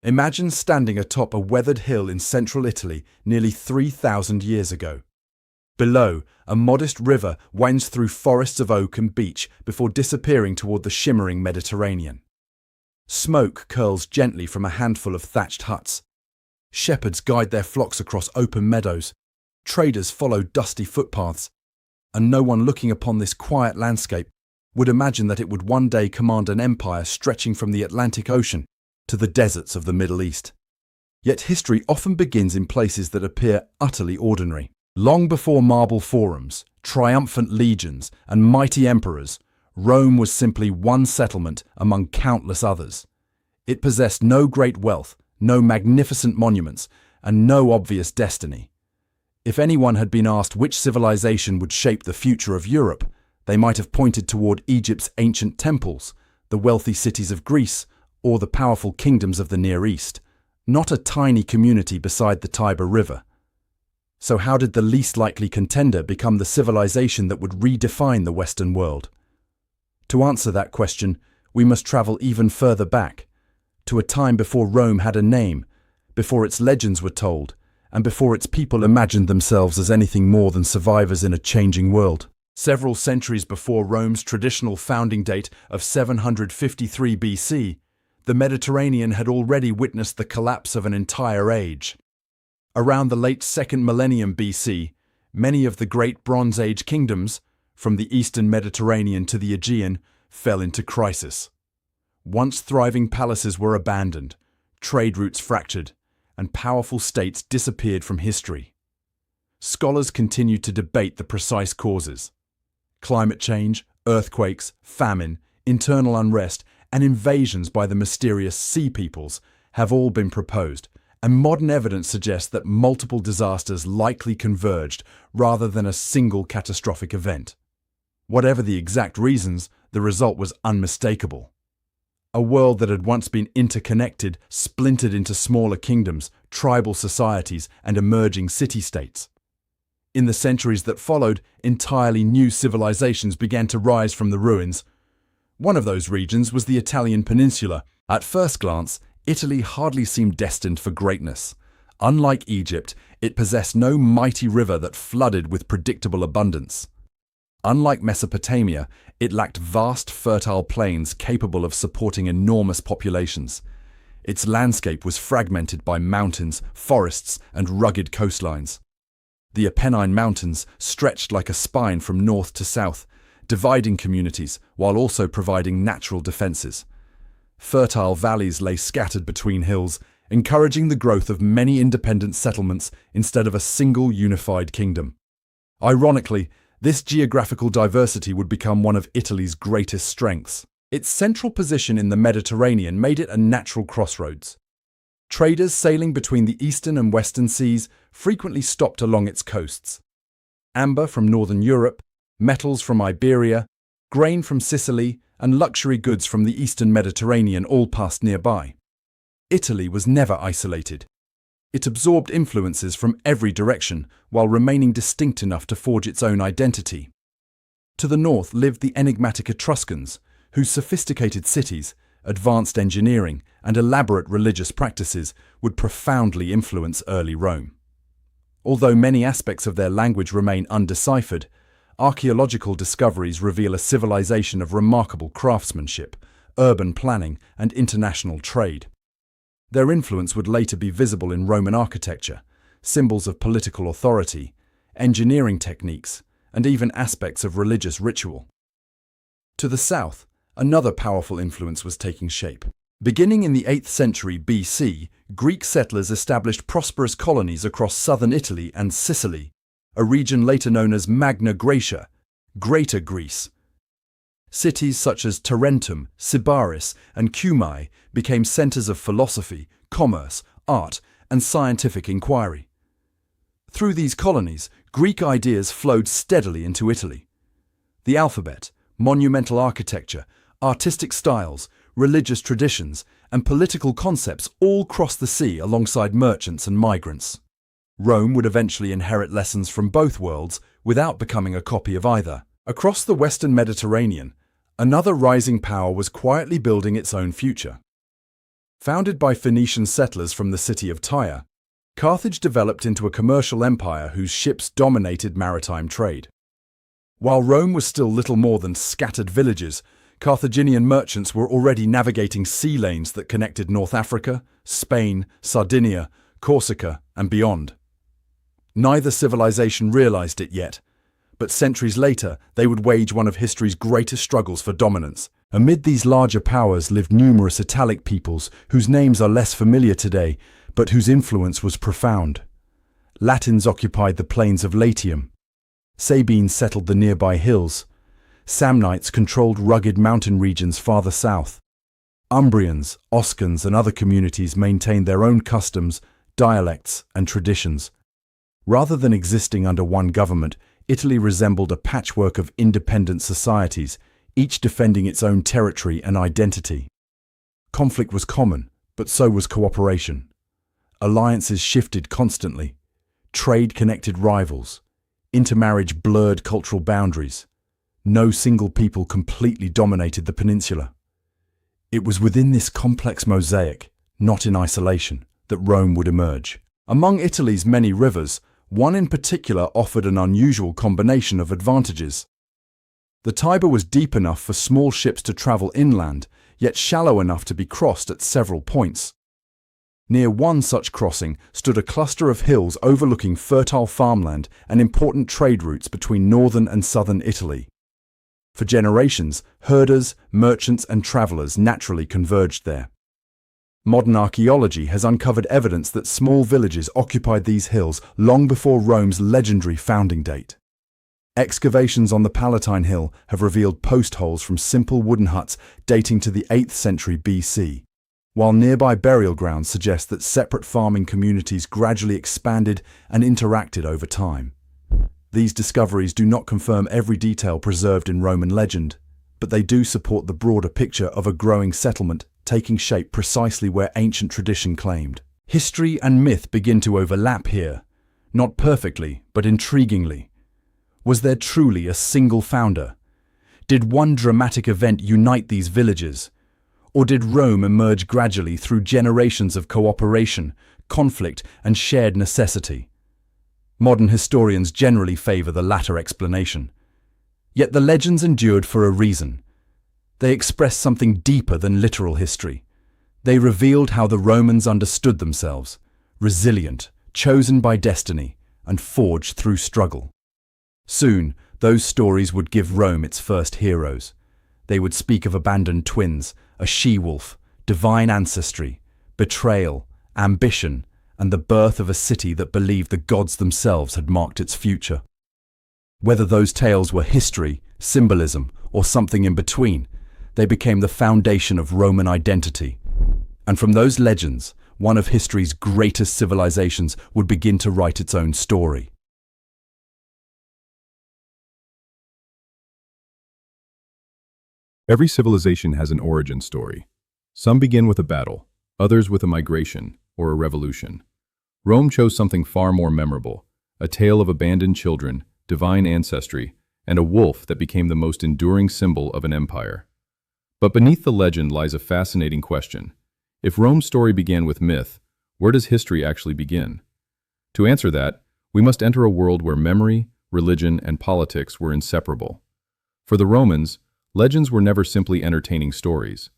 Imagine standing atop a weathered hill in central Italy nearly 3,000 years ago. Below, a modest river winds through forests of oak and beech before disappearing toward the shimmering Mediterranean. Smoke curls gently from a handful of thatched huts. Shepherds guide their flocks across open meadows. Traders follow dusty footpaths. And no one looking upon this quiet landscape would imagine that it would one day command an empire stretching from the Atlantic Ocean to the deserts of the Middle East. Yet history often begins in places that appear utterly ordinary. Long before marble forums, triumphant legions, and mighty emperors, Rome was simply one settlement among countless others. It possessed no great wealth, no magnificent monuments, and no obvious destiny. If anyone had been asked which civilization would shape the future of Europe, they might have pointed toward Egypt's ancient temples, the wealthy cities of Greece, or the powerful kingdoms of the Near East, not a tiny community beside the Tiber River. So how did the least likely contender become the civilization that would redefine the Western world? To answer that question, we must travel even further back, to a time before Rome had a name, before its legends were told, and before its people imagined themselves as anything more than survivors in a changing world. Several centuries before Rome's traditional founding date of 753 BC, the Mediterranean had already witnessed the collapse of an entire age. Around the late 2nd millennium BC, many of the great Bronze Age kingdoms, from the eastern Mediterranean to the Aegean, fell into crisis. Once thriving palaces were abandoned, trade routes fractured, and powerful states disappeared from history. Scholars continue to debate the precise causes. Climate change, earthquakes, famine, internal unrest, and invasions by the mysterious sea peoples have all been proposed, and modern evidence suggests that multiple disasters likely converged rather than a single catastrophic event. Whatever the exact reasons, the result was unmistakable. A world that had once been interconnected splintered into smaller kingdoms, tribal societies, and emerging city-states. In the centuries that followed, entirely new civilizations began to rise from the ruins. One of those regions was the Italian peninsula. At first glance, Italy hardly seemed destined for greatness. Unlike Egypt, it possessed no mighty river that flooded with predictable abundance. Unlike Mesopotamia, it lacked vast, fertile plains capable of supporting enormous populations. Its landscape was fragmented by mountains, forests, and rugged coastlines. The Apennine Mountains stretched like a spine from north to south, dividing communities while also providing natural defenses. Fertile valleys lay scattered between hills, encouraging the growth of many independent settlements instead of a single unified kingdom. Ironically, this geographical diversity would become one of Italy's greatest strengths. Its central position in the Mediterranean made it a natural crossroads. Traders sailing between the eastern and western seas frequently stopped along its coasts. Amber from northern Europe, metals from Iberia, grain from Sicily, and luxury goods from the eastern Mediterranean all passed nearby. Italy was never isolated. It absorbed influences from every direction while remaining distinct enough to forge its own identity. To the north lived the enigmatic Etruscans, whose sophisticated cities, advanced engineering, and elaborate religious practices would profoundly influence early Rome. Although many aspects of their language remain undeciphered, archaeological discoveries reveal a civilization of remarkable craftsmanship, urban planning, and international trade. Their influence would later be visible in Roman architecture, symbols of political authority, engineering techniques, and even aspects of religious ritual. To the south, another powerful influence was taking shape. Beginning in the 8th century BC, Greek settlers established prosperous colonies across southern Italy and Sicily, a region later known as Magna Graecia, Greater Greece. Cities such as Tarentum, Sybaris, and Cumae became centers of philosophy, commerce, art, and scientific inquiry. Through these colonies, Greek ideas flowed steadily into Italy. The alphabet, monumental architecture, artistic styles, religious traditions, and political concepts all crossed the sea alongside merchants and migrants. Rome would eventually inherit lessons from both worlds without becoming a copy of either. Across the Western Mediterranean, another rising power was quietly building its own future. Founded by Phoenician settlers from the city of Tyre, Carthage developed into a commercial empire whose ships dominated maritime trade. While Rome was still little more than scattered villages, Carthaginian merchants were already navigating sea lanes that connected North Africa, Spain, Sardinia, Corsica, and beyond. Neither civilization realized it yet, but centuries later they would wage one of history's greatest struggles for dominance. Amid these larger powers lived numerous Italic peoples whose names are less familiar today, but whose influence was profound. Latins occupied the plains of Latium. Sabines settled the nearby hills. Samnites controlled rugged mountain regions farther south. Umbrians, Oscans, and other communities maintained their own customs, dialects, and traditions. Rather than existing under one government, Italy resembled a patchwork of independent societies, each defending its own territory and identity. Conflict was common, but so was cooperation. Alliances shifted constantly. Trade connected rivals. Intermarriage blurred cultural boundaries. No single people completely dominated the peninsula. It was within this complex mosaic, not in isolation, that Rome would emerge. Among Italy's many rivers, one in particular offered an unusual combination of advantages. The Tiber was deep enough for small ships to travel inland, yet shallow enough to be crossed at several points. Near one such crossing stood a cluster of hills overlooking fertile farmland and important trade routes between northern and southern Italy. For generations, herders, merchants, and travelers naturally converged there. Modern archaeology has uncovered evidence that small villages occupied these hills long before Rome's legendary founding date. Excavations on the Palatine Hill have revealed post holes from simple wooden huts dating to the 8th century BC, while nearby burial grounds suggest that separate farming communities gradually expanded and interacted over time. These discoveries do not confirm every detail preserved in Roman legend, but they do support the broader picture of a growing settlement taking shape precisely where ancient tradition claimed. History and myth begin to overlap here, not perfectly, but intriguingly. Was there truly a single founder? Did one dramatic event unite these villages? Or did Rome emerge gradually through generations of cooperation, conflict, and shared necessity? Modern historians generally favor the latter explanation. Yet the legends endured for a reason. They expressed something deeper than literal history. They revealed how the Romans understood themselves, resilient, chosen by destiny, and forged through struggle. Soon, those stories would give Rome its first heroes. They would speak of abandoned twins, a she-wolf, divine ancestry, betrayal, ambition, and the birth of a city that believed the gods themselves had marked its future. Whether those tales were history, symbolism, or something in between, they became the foundation of Roman identity. And from those legends, one of history's greatest civilizations would begin to write its own story. Every civilization has an origin story. Some begin with a battle, others with a migration or a revolution. Rome chose something far more memorable, a tale of abandoned children, divine ancestry, and a wolf that became the most enduring symbol of an empire. But beneath the legend lies a fascinating question. If Rome's story began with myth, where does history actually begin? To answer that, we must enter a world where memory, religion, and politics were inseparable. For the Romans, legends were never simply entertaining stories.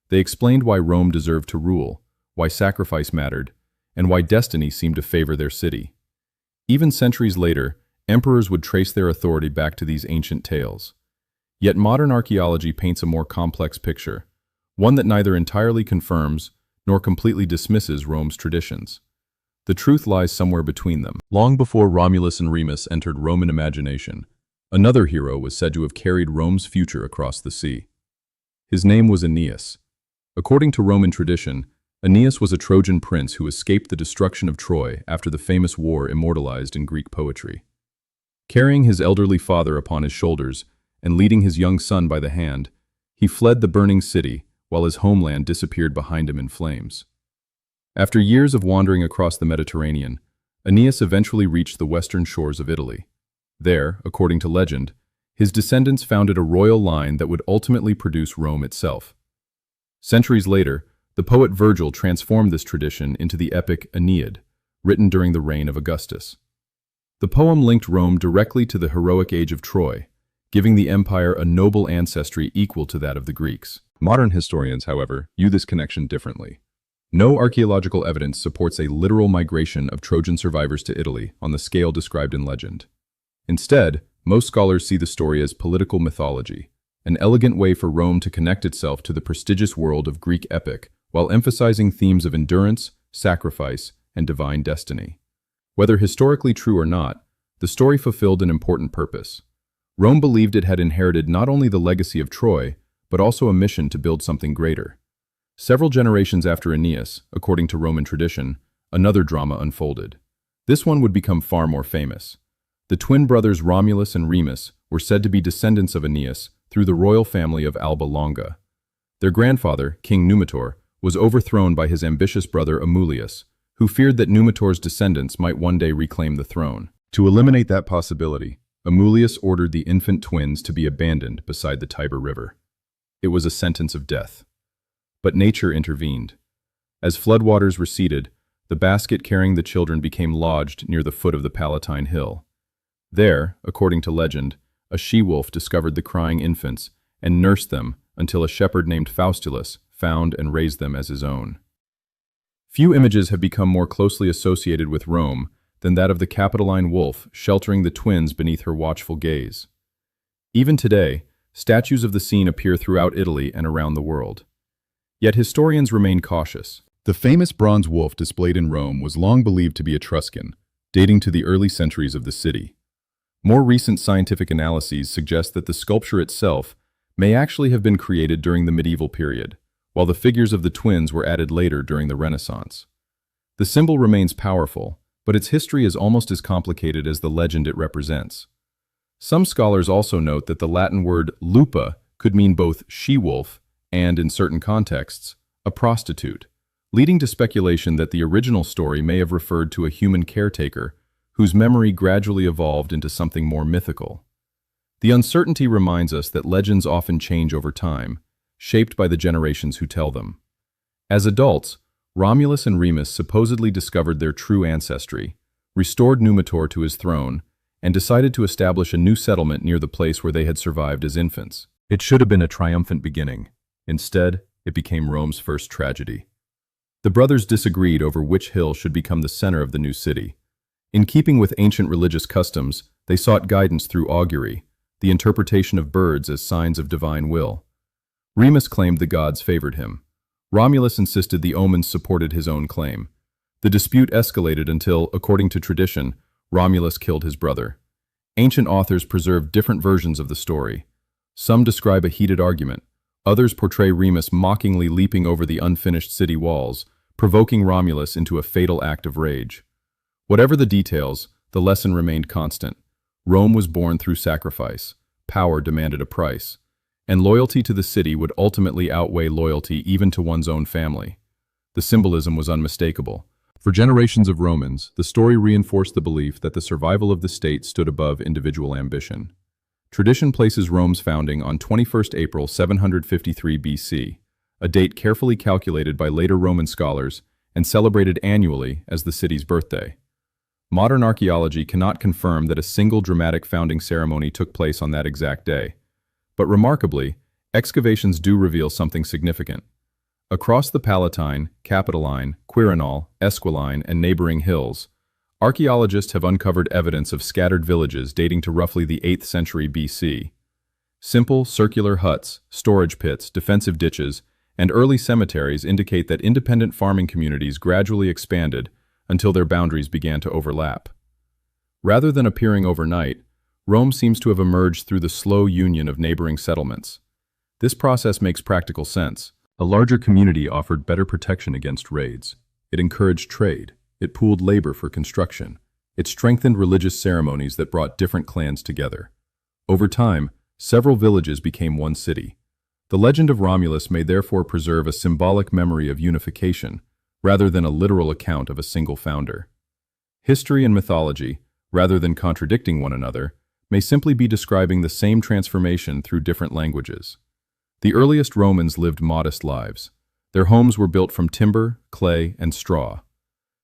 They explained why Rome deserved to rule, why sacrifice mattered, and why destiny seemed to favor their city. Even centuries later, emperors would trace their authority back to these ancient tales. Yet modern archaeology paints a more complex picture, one that neither entirely confirms nor completely dismisses Rome's traditions. The truth lies somewhere between them. Long before Romulus and Remus entered Roman imagination, another hero was said to have carried Rome's future across the sea. His name was Aeneas. According to Roman tradition, Aeneas was a Trojan prince who escaped the destruction of Troy after the famous war immortalized in Greek poetry. Carrying his elderly father upon his shoulders and leading his young son by the hand, he fled the burning city while his homeland disappeared behind him in flames. After years of wandering across the Mediterranean, Aeneas eventually reached the western shores of Italy. There, according to legend, his descendants founded a royal line that would ultimately produce Rome itself. Centuries later, The poet Virgil transformed this tradition into the epic Aeneid, written during the reign of Augustus. The poem linked Rome directly to the heroic age of Troy, giving the empire a noble ancestry equal to that of the Greeks. Modern historians, however, view this connection differently. No archaeological evidence supports a literal migration of Trojan survivors to Italy on the scale described in legend. Instead, most scholars see the story as political mythology, an elegant way for Rome to connect itself to the prestigious world of Greek epic while emphasizing themes of endurance, sacrifice, and divine destiny. Whether historically true or not, the story fulfilled an important purpose. Rome believed it had inherited not only the legacy of Troy, but also a mission to build something greater. Several generations after Aeneas, according to Roman tradition, another drama unfolded. This one would become far more famous. The twin brothers Romulus and Remus were said to be descendants of Aeneas through the royal family of Alba Longa. Their grandfather, King Numitor, was overthrown by his ambitious brother Amulius, who feared that Numitor's descendants might one day reclaim the throne. To eliminate that possibility, Amulius ordered the infant twins to be abandoned beside the Tiber River. It was a sentence of death. But nature intervened. As floodwaters receded, the basket carrying the children became lodged near the foot of the Palatine Hill. There, according to legend, a she-wolf discovered the crying infants and nursed them until a shepherd named Faustulus found and raised them as his own. Few images have become more closely associated with Rome than that of the Capitoline wolf sheltering the twins beneath her watchful gaze. Even today, statues of the scene appear throughout Italy and around the world. Yet historians remain cautious. The famous bronze wolf displayed in Rome was long believed to be Etruscan, dating to the early centuries of the city. More recent scientific analyses suggest that the sculpture itself may actually have been created during the medieval period, while the figures of the twins were added later during the Renaissance. The symbol remains powerful, but its history is almost as complicated as the legend it represents. Some scholars also note that the Latin word lupa could mean both she-wolf and, in certain contexts, a prostitute, leading to speculation that the original story may have referred to a human caretaker whose memory gradually evolved into something more mythical. The uncertainty reminds us that legends often change over time, shaped by the generations who tell them. As adults, Romulus and Remus supposedly discovered their true ancestry, restored Numitor to his throne, and decided to establish a new settlement near the place where they had survived as infants. It should have been a triumphant beginning. Instead, it became Rome's first tragedy. The brothers disagreed over which hill should become the center of the new city. In keeping with ancient religious customs, they sought guidance through augury, the interpretation of birds as signs of divine will. Remus claimed the gods favored him. Romulus insisted the omens supported his own claim. The dispute escalated until, according to tradition, Romulus killed his brother. Ancient authors preserve different versions of the story. Some describe a heated argument. Others portray Remus mockingly leaping over the unfinished city walls, provoking Romulus into a fatal act of rage. Whatever the details, the lesson remained constant. Rome was born through sacrifice. Power demanded a price. And loyalty to the city would ultimately outweigh loyalty even to one's own family. The symbolism was unmistakable. For generations of Romans, the story reinforced the belief that the survival of the state stood above individual ambition. Tradition places Rome's founding on 21st April 753 BC, a date carefully calculated by later Roman scholars and celebrated annually as the city's birthday. Modern archaeology cannot confirm that a single dramatic founding ceremony took place on that exact day. But remarkably, excavations do reveal something significant. Across the Palatine, Capitoline, Quirinal, Esquiline, and neighboring hills, archaeologists have uncovered evidence of scattered villages dating to roughly the 8th century BC. Simple, circular huts, storage pits, defensive ditches, and early cemeteries indicate that independent farming communities gradually expanded until their boundaries began to overlap. Rather than appearing overnight, Rome seems to have emerged through the slow union of neighboring settlements. This process makes practical sense. A larger community offered better protection against raids. It encouraged trade. It pooled labor for construction. It strengthened religious ceremonies that brought different clans together. Over time, several villages became one city. The legend of Romulus may therefore preserve a symbolic memory of unification, rather than a literal account of a single founder. History and mythology, rather than contradicting one another, may simply be describing the same transformation through different languages. The earliest Romans lived modest lives. Their homes were built from timber, clay, and straw.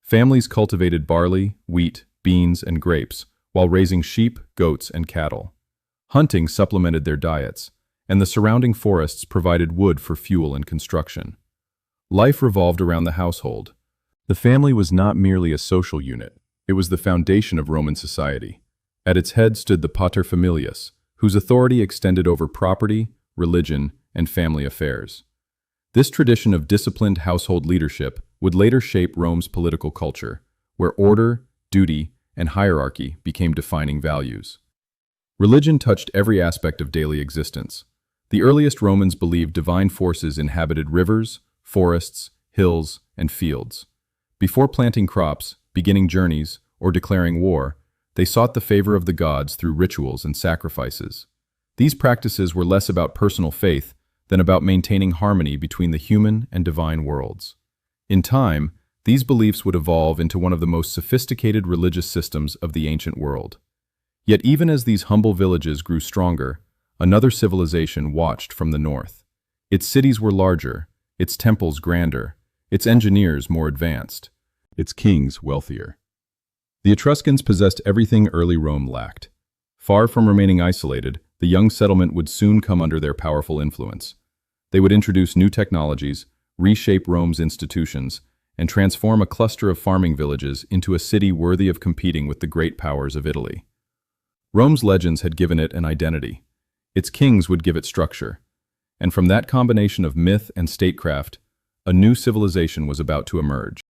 Families cultivated barley, wheat, beans, and grapes, while raising sheep, goats, and cattle. Hunting supplemented their diets, and the surrounding forests provided wood for fuel and construction. Life revolved around the household. The family was not merely a social unit, it was the foundation of Roman society. At its head stood the paterfamilias, whose authority extended over property, religion, and family affairs. This tradition of disciplined household leadership would later shape Rome's political culture, where order, duty, and hierarchy became defining values. Religion touched every aspect of daily existence. The earliest Romans believed divine forces inhabited rivers, forests, hills, and fields. Before planting crops, beginning journeys, or declaring war, they sought the favor of the gods through rituals and sacrifices. These practices were less about personal faith than about maintaining harmony between the human and divine worlds. In time, these beliefs would evolve into one of the most sophisticated religious systems of the ancient world. Yet even as these humble villages grew stronger, another civilization watched from the north. Its cities were larger, its temples grander, its engineers more advanced, its kings wealthier. The Etruscans possessed everything early Rome lacked. Far from remaining isolated, the young settlement would soon come under their powerful influence. They would introduce new technologies, reshape Rome's institutions, and transform a cluster of farming villages into a city worthy of competing with the great powers of Italy. Rome's legends had given it an identity. Its kings would give it structure. And from that combination of myth and statecraft, a new civilization was about to emerge.